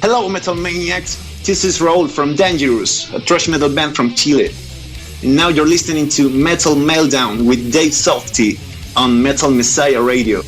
Hello, Metal Maniacs! This is Raul from Dangerous, a thrash metal band from Chile. And now you're listening to Metal Meltdown with Dave Softee on Metal Messiah Radio.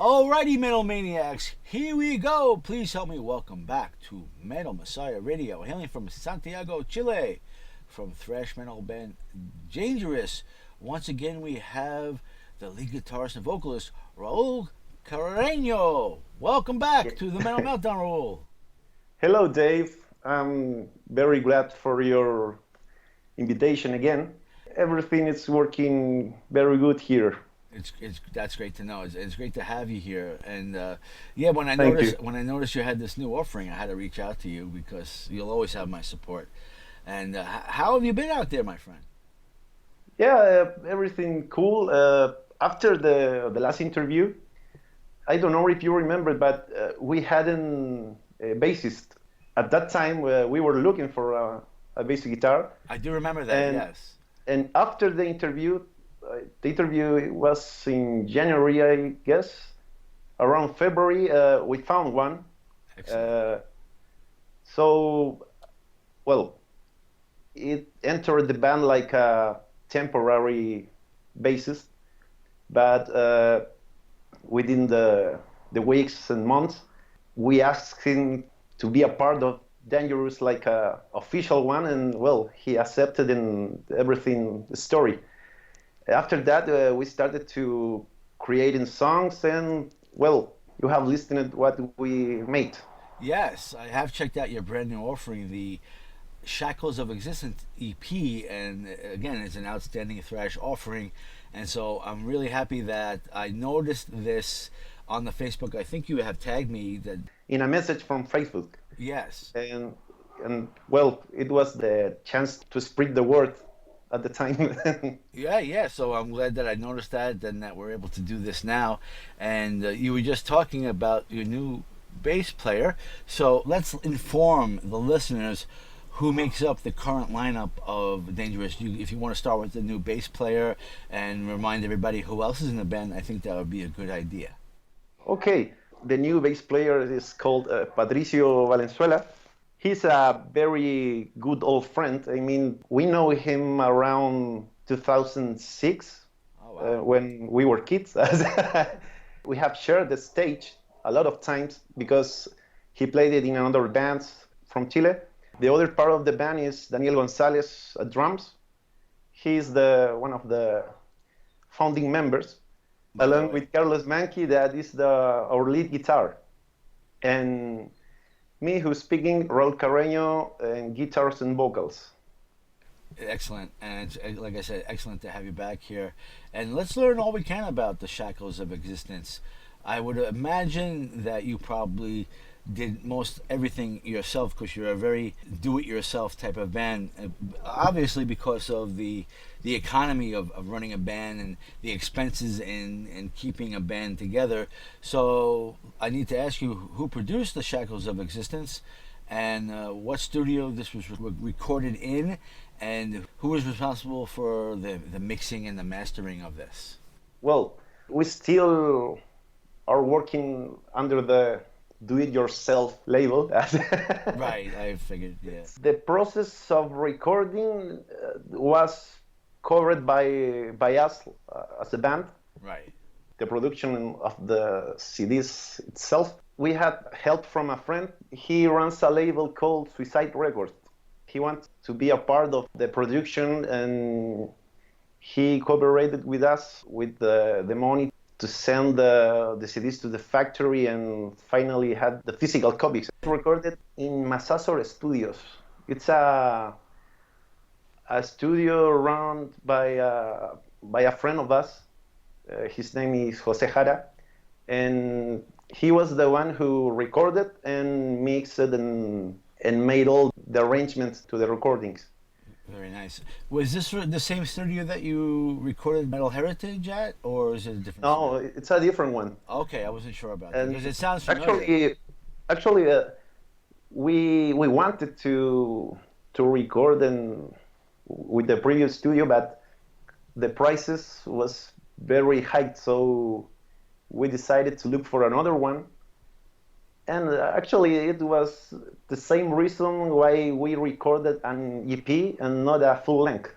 Alrighty, Metal Maniacs, here we go. Please help me welcome back to Metal Messiah Radio, hailing from Santiago, Chile, from thrash metal band Dangerous. Once again, we have the lead guitarist and vocalist, Raúl Carreño. Welcome back to the Metal Meltdown, Raúl. Hello, Dave. I'm very glad for your invitation again. Everything is working very good here. That's great to know. It's great to have you here. And when I noticed you had this new offering, I had to reach out to you because you'll always have my support. And how have you been out there, my friend? Yeah, everything cool. After the last interview, I don't know if you remember, but we had a bassist. At that time, we were looking for a bass guitar. I do remember that, yes. And after the interview was in January, I guess. Around February, we found one. Excellent. It entered the band like a temporary bassist, but within the weeks and months, we asked him to be a part of Dangerous, like a official one, and he accepted and everything, the story. After that, we started to creating songs, and you have listened to what we made. Yes, I have checked out your brand new offering, the Shackles of Existence EP, and again, it's an outstanding thrash offering. And so I'm really happy that I noticed this on the Facebook. I think you have tagged me that in a message from Facebook. Yes. And it was the chance to spread the word at the time. Yeah. So I'm glad that I noticed that and that we're able to do this now. And you were just talking about your new bass player. So let's inform the listeners who makes up the current lineup of Dangerous. If you want to start with the new bass player and remind everybody who else is in the band, I think that would be a good idea. Okay. The new bass player is called Patricio Valenzuela. He's a very good old friend. I mean, we know him around 2006. Oh, wow. When we were kids. We have shared the stage a lot of times because he played it in another bands from Chile. The other part of the band is Daniel Gonzalez at drums. He's one of the founding members, along with Carlos Manqui, that is our lead guitar. And me, who's speaking, Raúl Carreño, and guitars and vocals. Excellent. And it's, like I said, excellent to have you back here. And let's learn all we can about the Shackles of Existence. I would imagine that you probably did most everything yourself because you're a very do-it-yourself type of band. Obviously because of the economy of running a band and the expenses in keeping a band together. So I need to ask you, who produced the Shackles of Existence and what studio this was recorded in, and who was responsible for the mixing and the mastering of this? Well, we still are working under the do-it-yourself label. Right, I figured, yeah. The process of recording was covered by us as a band. Right. The production of the CDs itself. We had help from a friend. He runs a label called Suicide Records. He wants to be a part of the production, and he cooperated with us with the money to send the CDs to the factory and finally had the physical copies. Recorded in Masasor Studios. It's a studio run by a friend of us. His name is Jose Jara, and he was the one who recorded and mixed it and made all the arrangements to the recordings. Very nice. Was this the same studio that you recorded Metal Heritage at, or is it a different No, studio? it's a different one. Okay, I wasn't sure about that because it sounds familiar. Actually, we wanted to record with the previous studio, but the prices was very high, so we decided to look for another one. And actually, it was the same reason why we recorded an EP and not a full length.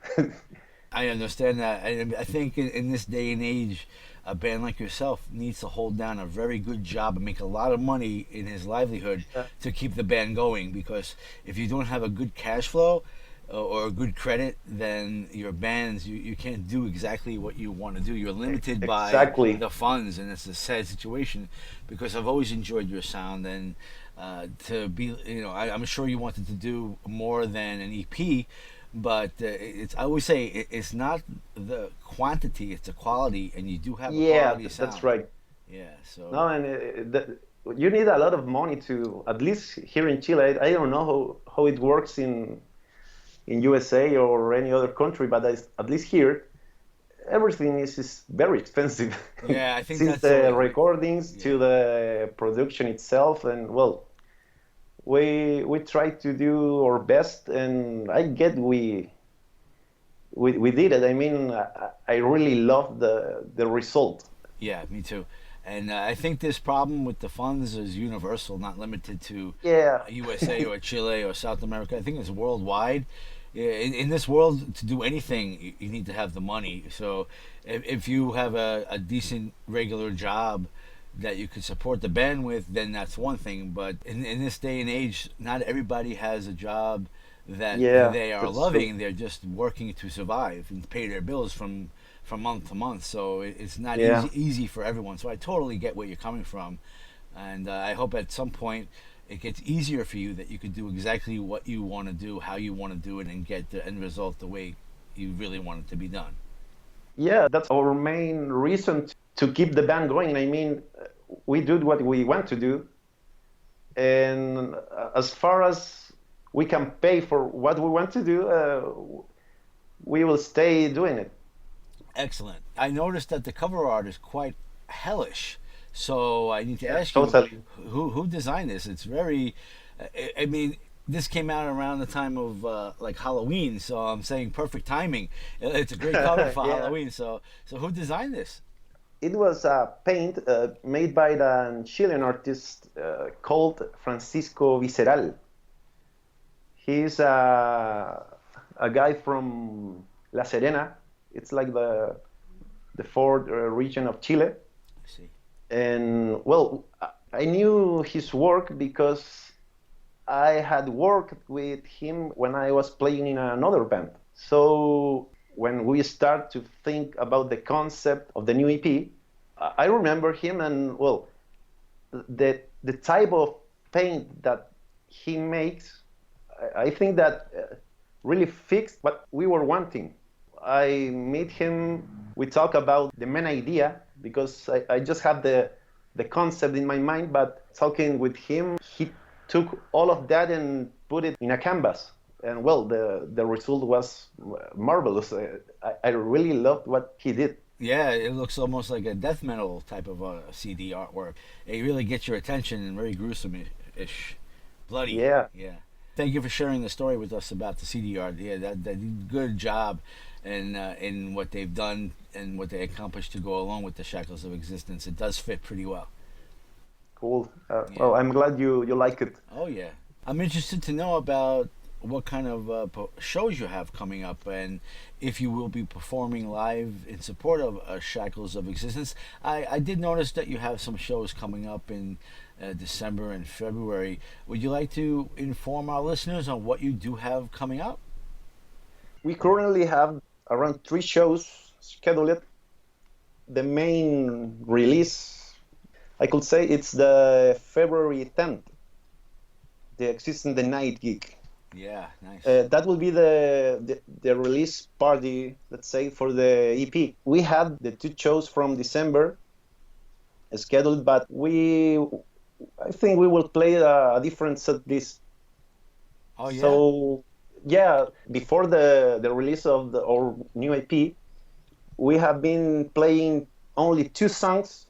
I understand that. I think in this day and age, a band like yourself needs to hold down a very good job and make a lot of money in his livelihood Yeah. to keep the band going. Because if you don't have a good cash flow or a good credit, then your bands, you can't do exactly what you want to do. You're limited by Exactly. the funds, and it's a sad situation because I've always enjoyed your sound. And to be, I'm sure you wanted to do more than an EP, but it's, I always say it's not the quantity, it's the quality, and you do have a Yeah, quality that's sound. right. Yeah, No, so and you need a lot of money to, at least here in Chile. I don't know how it works in USA or any other country, but at least here, everything is very expensive, yeah, I think since that's the the way. recordings Yeah, to the production itself. And well, we try to do our best, and I get we did it. I mean, I really love the result. yeah, me too. And I think this problem with the funds is universal, not limited to Yeah, USA or Chile or South America. I think it's worldwide. Yeah, in this world, to do anything, you need to have the money. So, if you have a decent regular job that you could support the band with, then that's one thing. But in this day and age, not everybody has a job that yeah, they are that's true. loving. They're just working to survive and pay their bills from month to month. So it's not Yeah. easy for everyone. So I totally get where you're coming from, and I hope at some point it gets easier for you that you could do exactly what you want to do, how you want to do it, and get the end result the way you really want it to be done. Yeah, that's our main reason to keep the band going. I mean, we do what we want to do, and as far as we can pay for what we want to do, we will stay doing it. Excellent. I noticed that the cover art is quite hellish. So I need to Yeah, ask you, totally. who designed this? It's very, I mean, this came out around the time of like Halloween, so I'm saying perfect timing. It's a great cover for Yeah, Halloween. So who designed this? it was a paint made by the Chilean artist called Francisco Visceral. He's a guy from La Serena. It's like the fourth region of Chile. I see. And well, I knew his work because I had worked with him when I was playing in another band. So when we start to think about the concept of the new EP, I remember him, and well, the type of paint that he makes, I think that really fixed what we were wanting. I meet him, we talk about the main idea because I just had the concept in my mind, but talking with him, he took all of that and put it in a canvas. And well, the result was marvelous. I really loved what he did. Yeah, it looks almost like a death metal type of CD artwork. It really gets your attention and very gruesome-ish, bloody. Yeah, Yeah. Thank you for sharing the story with us about the CD art. Yeah, that good job, in what they've done and what they accomplished to go along with the Shackles of Existence. It does fit pretty well. cool. Yeah. Well, I'm glad you like it. Oh yeah. I'm interested to know about what kind of shows you have coming up and if you will be performing live in support of Shackles of Existence. I did notice that you have some shows coming up in December and February. Would you like to inform our listeners on what you do have coming up? We currently have around 3 shows scheduled. The main release, I could say, it's the February 10th, the Existence the Night gig. Yeah, nice. That will be the release party, let's say, for the EP. We had the 2 shows from December scheduled, but I think we will play a different set list. Oh yeah. So yeah, before the release of our new EP, we have been playing only 2 songs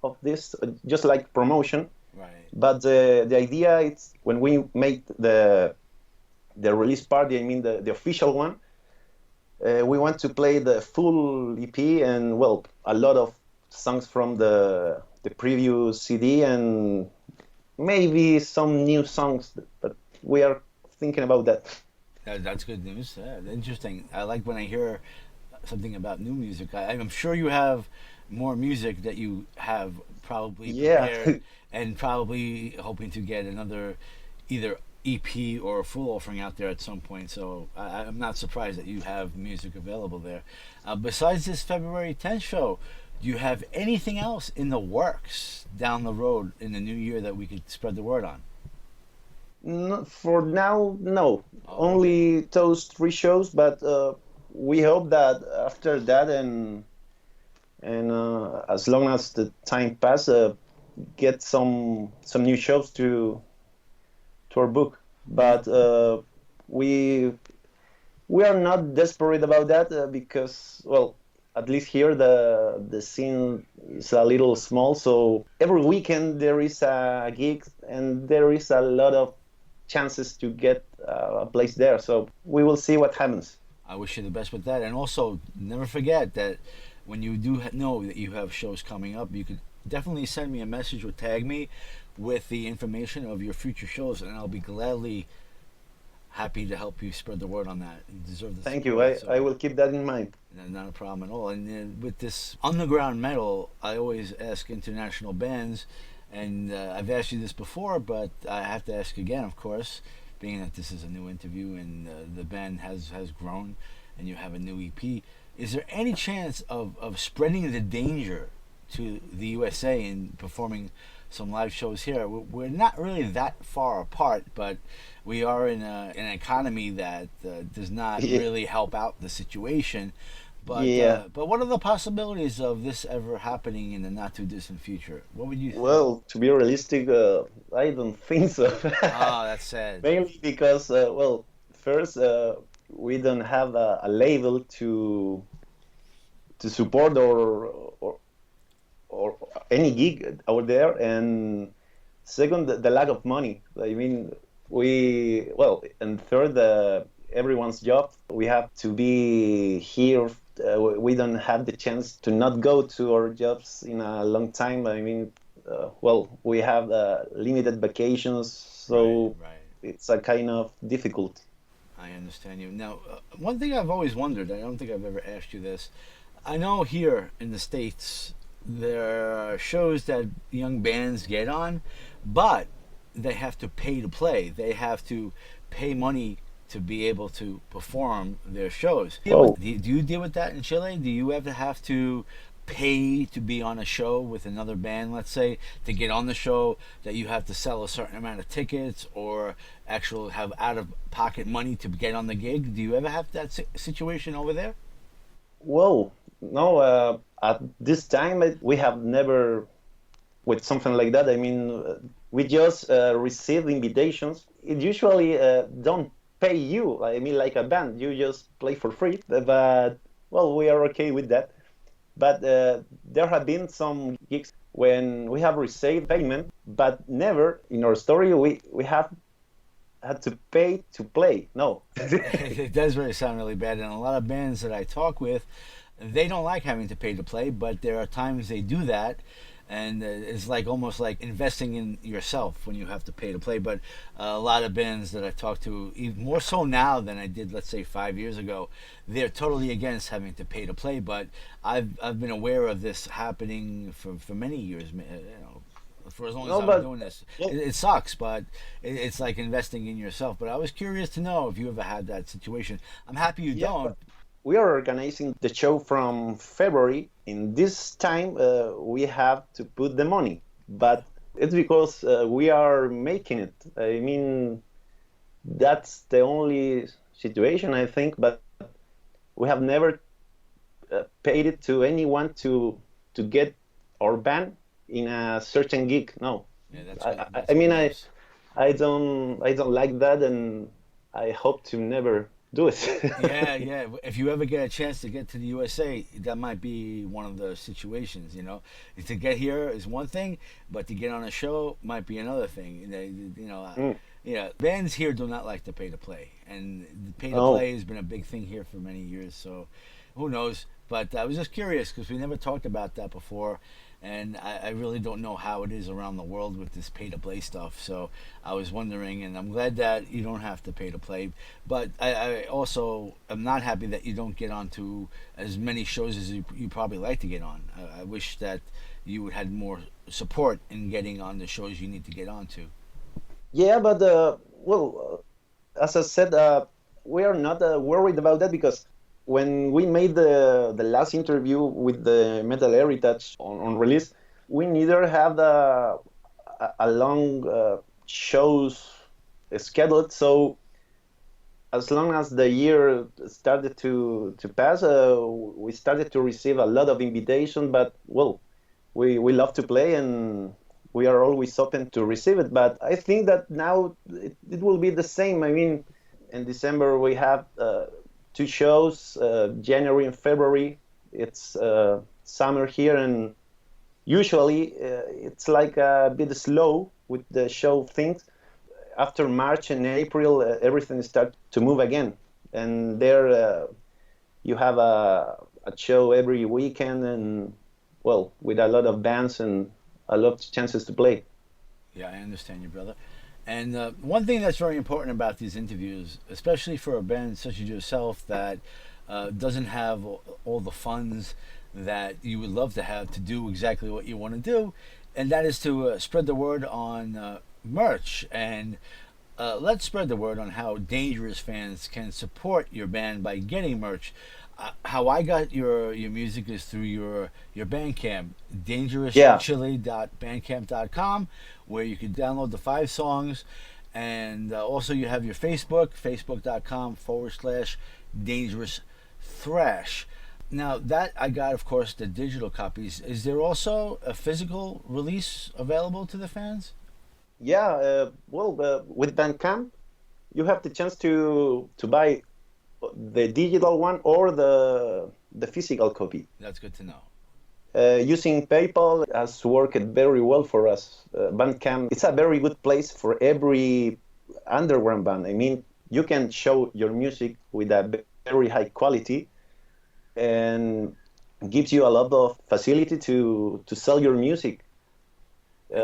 of this, just like promotion. Right. But the idea is when we make the release party, I mean the official one, we want to play the full EP and well, a lot of songs from the previous CD and maybe some new songs, but we are thinking about that. That's good news. Yeah, interesting. I like when I hear something about new music. I'm sure you have more music that you have probably Yeah. prepared, and probably hoping to get another either EP or a full offering out there at some point. So I'm not surprised that you have music available there. Besides this February 10th show, do you have anything else in the works down the road in the new year that we could spread the word on? No, for now, no. Oh, okay. Only those three shows, but we hope that after that and as long as the time pass, get some new shows to our book. No, But we we are not desperate about that because, well, at least here the scene is a little small. So every weekend there is a gig, and there is a lot of chances to get a place there. So we will see what happens. I wish you the best with that. And also, never forget that when you do know that you have shows coming up, you could definitely send me a message or tag me with the information of your future shows, and I'll be gladly happy to help you spread the word on that. You deserve the Thank you. support. I So, will keep that in mind. not a problem at all. And with this underground metal, I always ask international bands, and I've asked you this before, but I have to ask again, of course, being that this is a new interview and the band has grown, and you have a new EP. Is there any chance of spreading the danger to the USA and performing some live shows here? We're not really that far apart, but we are in an economy that does not really help out the situation. Yeah. But what are the possibilities of this ever happening in the not too distant future? What would you think? Well, to be realistic, I don't think so. Ah, that's sad. Mainly because, well, first, we don't have a label to support or any gig out there, and second, the lack of money. I mean, and third, everyone's job. We have to be here. We don't have the chance to not go to our jobs in a long time. I mean, well, we have limited vacations, Right, so right. it's a kind of difficult. I understand you. Now, one thing I've always wondered, I don't think I've ever asked you this. I know here in the States, there are shows that young bands get on, but they have to pay to play. They have to pay money to be able to perform their shows. Oh, Do you deal with that in Chile? Do you ever have to pay to be on a show with another band, let's say, to get on the show, that you have to sell a certain amount of tickets or actually have out of pocket money to get on the gig? Do you ever have that situation over there? whoa. No, at this time, we have never with something like that. I mean, we just receive invitations. It usually don't pay you. I mean, like a band, you just play for free. But well, we are okay with that. But there have been some gigs when we have received payment, but never in our story we have had to pay to play. No. It does really sound really bad, and a lot of bands that I talk with, they don't like having to pay to play, but there are times they do that, and it's like almost like investing in yourself when you have to pay to play. But a lot of bands that I talk to, even more so now than I did, let's say, 5 years ago, they're totally against having to pay to play. But I've been aware of this happening for many years. For as long as No, I've been but doing this, yeah, it sucks, but it's like investing in yourself. But I was curious to know if you ever had that situation. I'm happy you yeah, don't. but we are organizing the show from February. In this time, we have to put the money, but it's because we are making it. I mean, that's the only situation I think, but we have never paid it to anyone to get our band in a certain gig. No, Yeah, I that's mean, good news. I don't like that, and I hope to never do it. Yeah, yeah. If you ever get a chance to get to the USA, that might be one of the situations. To get here is one thing, but to get on a show might be another thing. Mm. Yeah. Bands here do not like to pay to play, and the pay to Oh, play has been a big thing here for many years. So, who knows? But I was just curious because we never talked about that before, and I really don't know how it is around the world with this pay to play stuff. So I was wondering, and I'm glad that you don't have to pay to play. But I also am not happy that you don't get onto as many shows as you probably like to get on. I wish that you would had more support in getting on the shows you need to get onto. Yeah, but as I said, we are not worried about that because when we made the last interview with the Metal Heritage on release, we neither had a long shows scheduled. So as long as the year started to pass, we started to receive a lot of invitations. But well, we love to play and we are always open to receive it. But I think that now it will be the same. I mean, in December we have two shows, January and February. It's summer here, and usually it's like a bit slow with the show things. After March and April, everything starts to move again, and there you have a show every weekend, and well, with a lot of bands and a lot of chances to play. Yeah, I understand you, brother. And one thing that's very important about these interviews, especially for a band such as yourself that doesn't have all the funds that you would love to have to do exactly what you want to do, and that is to spread the word on merch. And let's spread the word on how Dangerous fans can support your band by getting merch. How I got your music is through your Bandcamp, Yeah. dangerouschile.bandcamp.com, where you can download the 5 songs, and also you have your Facebook, facebook.com/dangerous thrash. Now that I got, of course, the digital copies. Is there also a physical release available to the fans? Yeah, with Bandcamp, you have the chance to buy the digital one or the physical copy. That's good to know. Using PayPal has worked very well for us. Bandcamp, it's a very good place for every underground band. I mean, you can show your music with a very high quality and gives you a lot of facility to sell your music.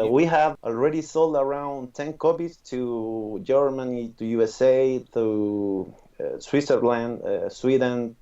We have already sold around 10 copies to Germany, to USA, to Switzerland, Sweden.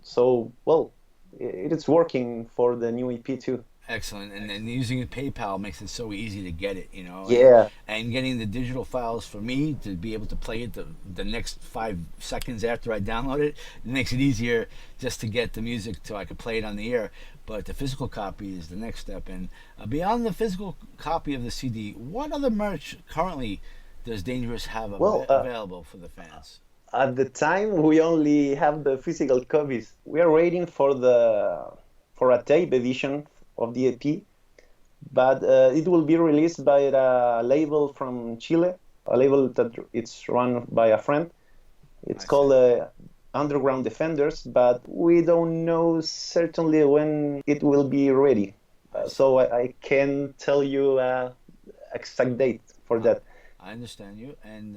So, well, it is working for the new EP too. Excellent, and using PayPal makes it so easy to get it, you know. Yeah. And getting the digital files for me to be able to play it the next 5 seconds after I download it, it makes it easier just to get the music so I can play it on the air. But the physical copy is the next step. And beyond the physical copy of the CD, what other merch currently does Dangerous have available for the fans? At the time, we only have the physical copies. We are waiting for a tape edition of the EP, but it will be released by a label from Chile, a label that it's run by a friend. It's called Underground Defenders, but we don't know certainly when it will be ready. So I can't tell you exact date for that. I understand you. And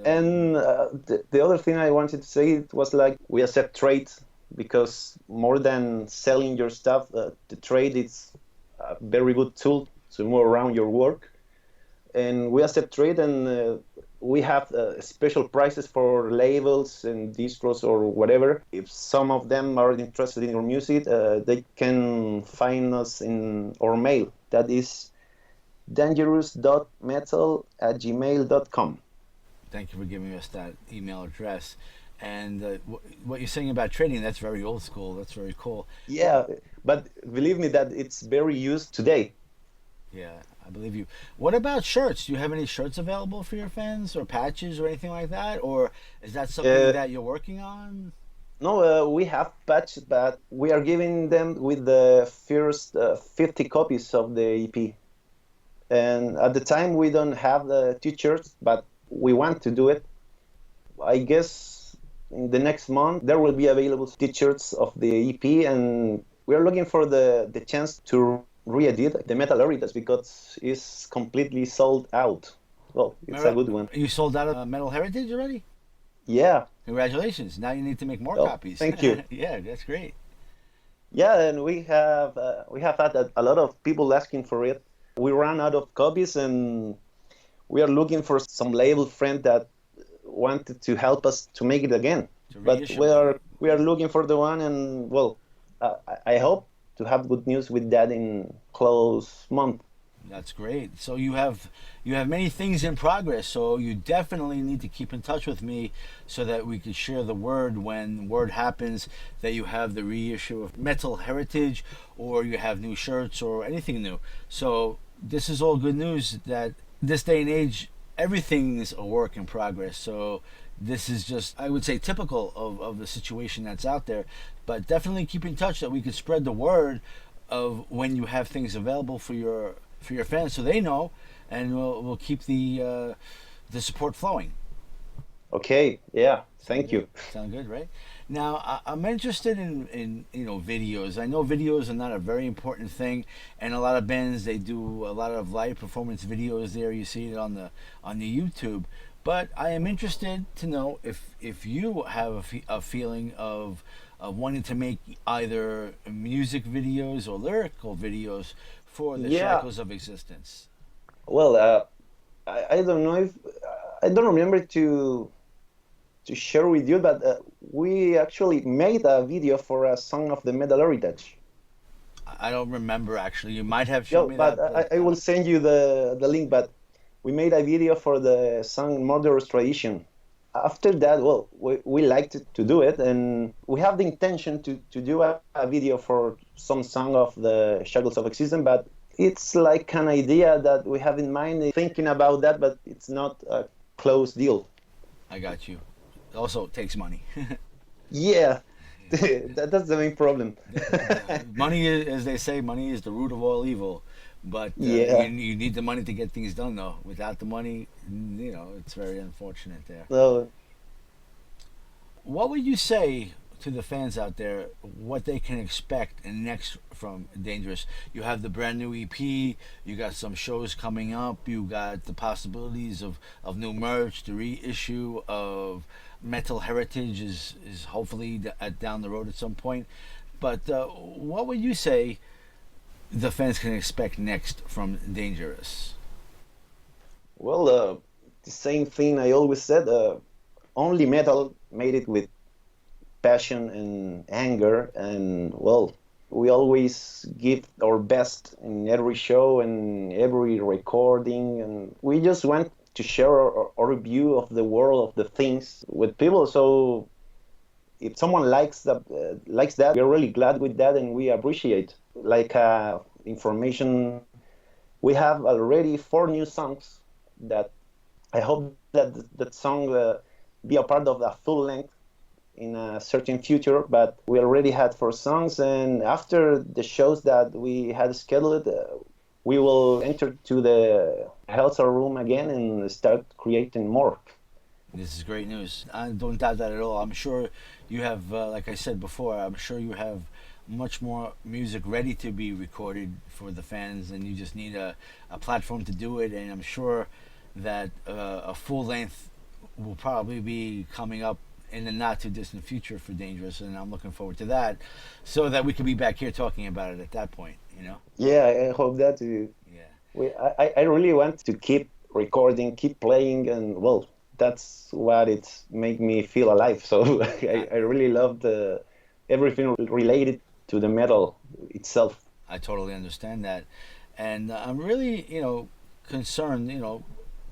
the other thing I wanted to say, it was like we accept trade, because more than selling your stuff, the trade is a very good tool to move around your work. And we accept trade, and we have special prices for labels and distros or whatever. If some of them are interested in your music, they can find us in our mail. That is dangerous.metal@gmail.com. Thank you for giving us that email address. And what you're saying about trading, that's very old school. That's very cool. Yeah, but believe me that it's very used today. Yeah, I believe you. What about shirts? Do you have any shirts available for your fans, or patches or anything like that? Or is that something that you're working on? No, we have patches, but we are giving them with the first 50 copies of the EP. And at the time, we don't have the t-shirts, but we want to do it. I guess in the next month, there will be available t-shirts of the EP, and we are looking for the chance to re-edit the Metal Heritage because it's completely sold out. Well, it's a good one. You sold out of Metal Heritage already? Yeah. Congratulations. Now you need to make more copies. Thank you. Yeah, that's great. Yeah, and we have had a lot of people asking for it. We ran out of copies, and we are looking for some label friend that wanted to help us to make it again. To But reissue it. we are looking for the one, and well, I hope to have good news with that in close month. That's great. So you have many things in progress. So you definitely need to keep in touch with me so that we can share the word when word happens that you have the reissue of Metal Heritage or you have new shirts or anything new. So this is all good news that this day and age everything is a work in progress. So this is just, I would say, typical of the situation that's out there. But definitely keep in touch that we could spread the word of when you have things available for your fans so they know, and we'll keep the support flowing. Okay, yeah, Sound thank good? you. Sound good, right? Now I'm interested in videos. I know videos are not a very important thing, and a lot of bands they do a lot of live performance videos. There you see it on the YouTube. But I am interested to know if you have a feeling of wanting to make either music videos or lyrical videos for the Yeah, Shackles of Existence. well, I don't know if I don't remember to share with you, but we actually made a video for a song of the Metal Heritage. I don't remember actually. You might have Yeah, shown me but that, but I will send you the link. But we made a video for the song Murderous Tradition. After that, well, we liked to do it, and we have the intention to do a video for some song of the Shackles of Existence, but it's like an idea that we have in mind, thinking about that, but it's not a closed deal. I got you. Also, it takes money. Yeah, that's the main problem. Money, as they say, money is the root of all evil. But Yeah. you need the money to get things done, though. Without the money, it's very unfortunate there. So What would you say to the fans out there what they can expect next from Dangerous? You have the brand new EP, you got some shows coming up, you got the possibilities of new merch, the reissue of Metal Heritage is hopefully down the road at some point. But what would you say the fans can expect next from Dangerous? well, the same thing I always said. Only metal made it with passion and anger, and well, we always give our best in every show and every recording, and we just want to share our view of the world of the things with people. So if someone likes that, we're really glad with that, and we appreciate. Like information, we have already 4 new songs that I hope that song be a part of the full length in a certain future. But we already had 4 songs, and after the shows that we had scheduled, we will enter to the rehearsal room again and start creating more. This is great news. I don't doubt that at all. I'm sure you have, like I said before, I'm sure you have much more music ready to be recorded for the fans, and you just need a platform to do it. And I'm sure that a full length will probably be coming up in the not too distant future for Dangerous, and I'm looking forward to that, so that we can be back here talking about it at that point. Yeah, I hope that too. Yeah. I really want to keep recording, keep playing, and well, that's what it's make me feel alive. So I really love everything related to the metal itself. I totally understand that, and I'm really, concerned.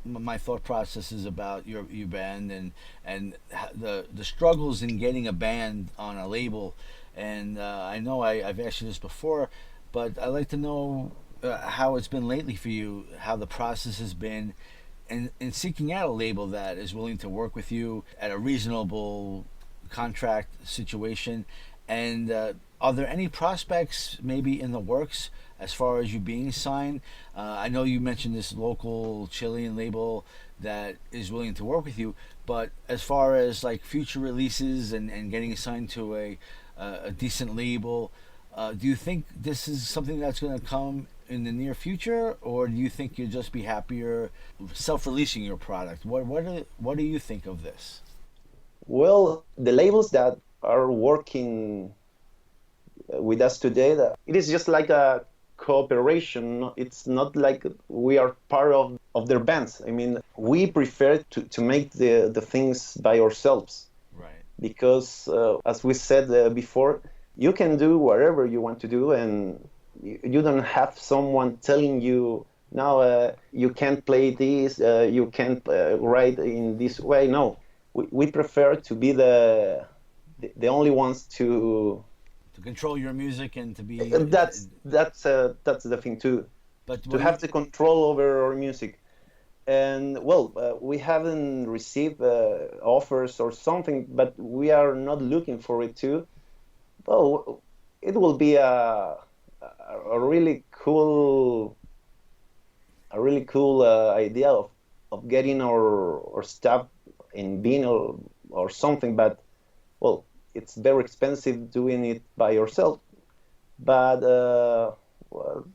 My thought process is about your band and the struggles in getting a band on a label, and I know I've asked you this before, but I'd like to know how it's been lately for you, how the process has been, and in seeking out a label that is willing to work with you at a reasonable contract situation, and are there any prospects maybe in the works as far as you being signed? I know you mentioned this local Chilean label that is willing to work with you, but as far as like future releases and getting signed to a decent label, do you think this is something that's going to come in the near future, or do you think you'll just be happier self-releasing your product? What do you think of this? Well, the labels that are working with us today. It is just like a cooperation. It's not like we are part of their bands. I mean, we prefer to make the things by ourselves. Right. Because, as we said before, you can do whatever you want to do, and you don't have someone telling you, no, you can't play this, you can't write in this way. No, we prefer to be the only ones to control your music and to be. That's the thing too. But to have the control over our music. And well, we haven't received offers or something, but we are not looking for it too. Well, it will be a really cool idea of getting our stuff in vinyl or something, but well, it's very expensive doing it by yourself. But well,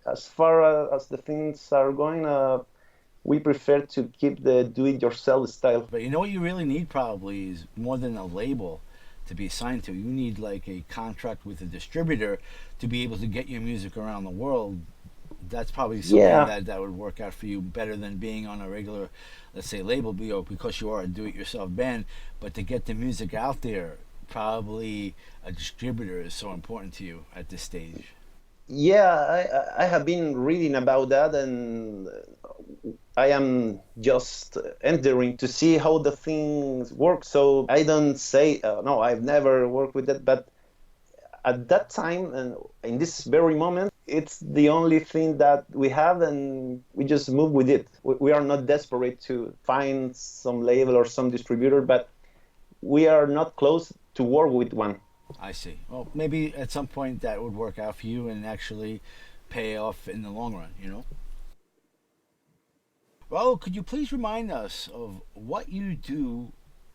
as far as the things are going, we prefer to keep the do-it-yourself style. But you know what you really need probably is more than a label to be signed to. You need like a contract with a distributor to be able to get your music around the world. That's probably something that would work out for you better than being on a regular, let's say, label because you are a do-it-yourself band. But to get the music out there, probably a distributor is so important to you at this stage. Yeah, I have been reading about that, and I am just entering to see how the things work. So I don't say, no, I've never worked with that, but at that time and in this very moment, it's the only thing that we have, and we just move with it. We are not desperate to find some label or some distributor, but we are not close to work with one. I see. Well, maybe at some point that would work out for you and actually pay off in the long run, you know? Raul, could you please remind us of what you do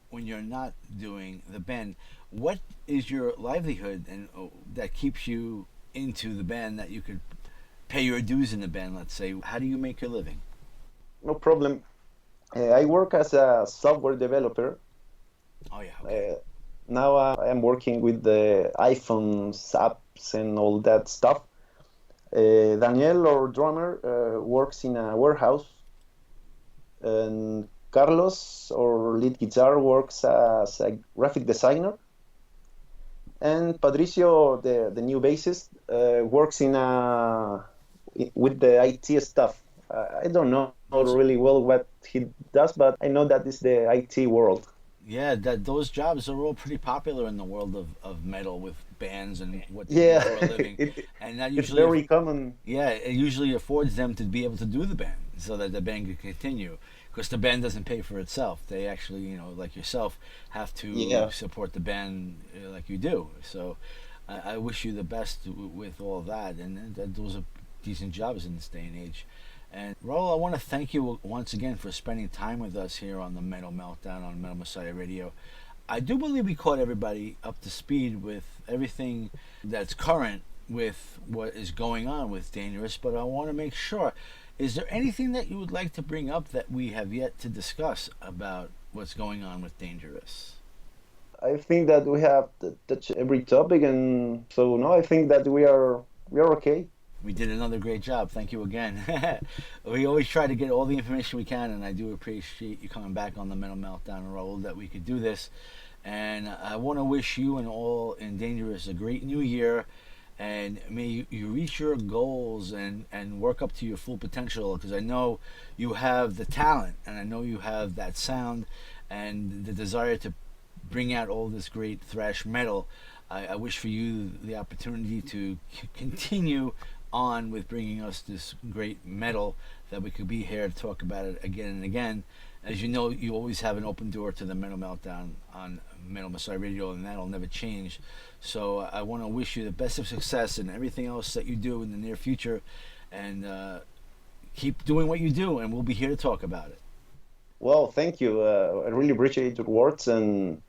when you're not doing the band? What is your livelihood and that keeps you into the band, that you could pay your dues in the band, let's say? How do you make your living? No problem. I work as a software developer. Oh, yeah. Okay. Now I am working with the iPhones, apps, and all that stuff. Daniel, our drummer, works in a warehouse. And Carlos, our lead guitar, works as a graphic designer. And Patricio, the new bassist, works with the IT stuff. I don't know really well what he does, but I know that is the IT world. Yeah, those jobs are all pretty popular in the world of metal, with bands and what they do for a living. And that usually, it's very common. Yeah, it usually affords them to be able to do the band so that the band can continue. Because the band doesn't pay for itself. They actually, like yourself, have to support the band like you do. So I wish you the best with all of that. And those are decent jobs in this day and age. And Raul, I want to thank you once again for spending time with us here on the Metal Meltdown on Metal Messiah Radio. I do believe we caught everybody up to speed with everything that's current with what is going on with Dangerous, but I want to make sure. Is there anything that you would like to bring up that we have yet to discuss about what's going on with Dangerous? I think that we have touched every topic, and so no, I think that we are okay. We did another great job. Thank you again. We always try to get all the information we can, and I do appreciate you coming back on the Metal Meltdown, Raul, that we could do this. And I want to wish you and all in Dangerous a great new year, and may you reach your goals and work up to your full potential, because I know you have the talent, and I know you have that sound and the desire to bring out all this great thrash metal. I wish for you the opportunity to continue on with bringing us this great metal, that we could be here to talk about it again and again. As you know, you always have an open door to the Metal Meltdown on Metal Messiah Radio, and that'll never change. So I want to wish you the best of success in everything else that you do in the near future, and keep doing what you do, and we'll be here to talk about it. Well, thank you. I really appreciate your words, and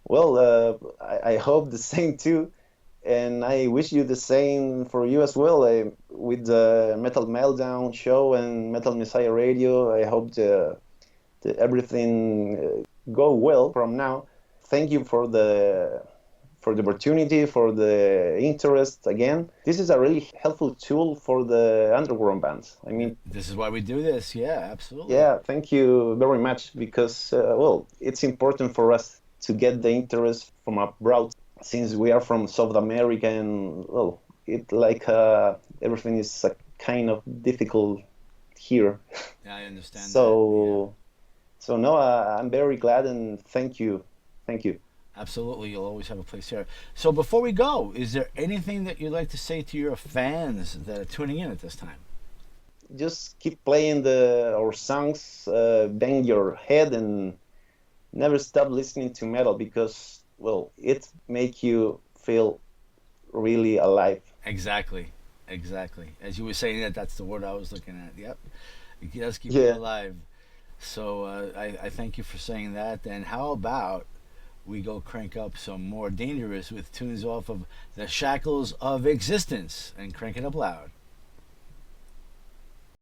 well, I hope the same too. And I wish you the same for you as well. With the Metal Meltdown show and Metal Messiah Radio, I hope that everything go well from now. Thank you for for the opportunity, for the interest again. This is a really helpful tool for the underground bands. I mean, this is why we do this. Yeah, absolutely. yeah, thank you very much because, well, it's important for us to get the interest from abroad since we are from South America and, well, it like everything is kind of difficult here. Yeah, I understand so, so no, I'm very glad and thank you. Thank you. Absolutely, you'll always have a place here. So before we go, is there anything that you'd like to say to your fans that are tuning in at this time? Just keep playing our songs, bang your head, and never stop listening to metal because, well, it make you feel really alive. Exactly. As you were saying that's the word I was looking at. Yep, it does keep you alive. So I thank you for saying that. And how about we go crank up some more Dangerous with tunes off of the Shackles of Existence and crank it up loud.